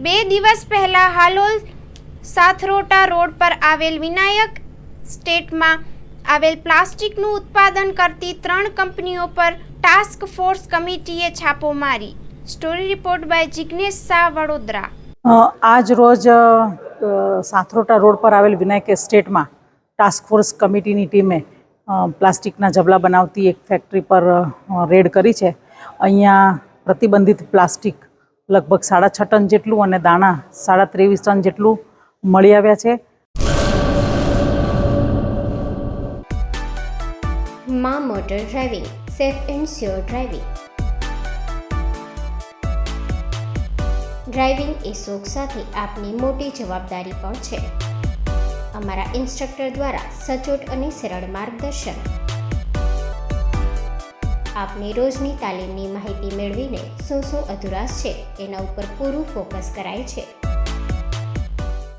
બે દિવસ પહેલા હાલોલ સાથરોટા રોડ પર આવેલ વિનાયક સ્ટેટમાં આવેલ પ્લાસ્ટિકનું ઉત્પાદન કરતી 3 કંપનીઓ પર ટાસ્ક ફોર્સ કમિટીએ છાપો મારી. Story report by Jignesh Shah, Vadodara. આજ રોજ સાથરોટા રોડ પર આવેલ વિનાયક એસ્ટેટમાં ટાસ્ક ફોર્સ કમિટીની ટીમે પ્લાસ્ટિકના જબલા બનાવતી એક ફેક્ટરી પર રેડ કરી છે. અહીંયા પ્રતિબંધિત પ્લાસ્ટિક લગભગ 6.5 ટન જેટલું અને દાણા 23.5 ટન જેટલું મળી આવ્યા છે. માં motor driving, safe and sure driving. Driving એ શોખ સાથે આપની મોટી જવાબદારી પણ છે. અમારા ઇન્સ્ટ્રક્ટર દ્વારા સચોટ અને સરળ માર્ગદર્શન. આપની રોજની તાલીમની માહિતી મેળવીને શું અધુરાશ છે એના ઉપર પૂરું ફોકસ કરાય છે.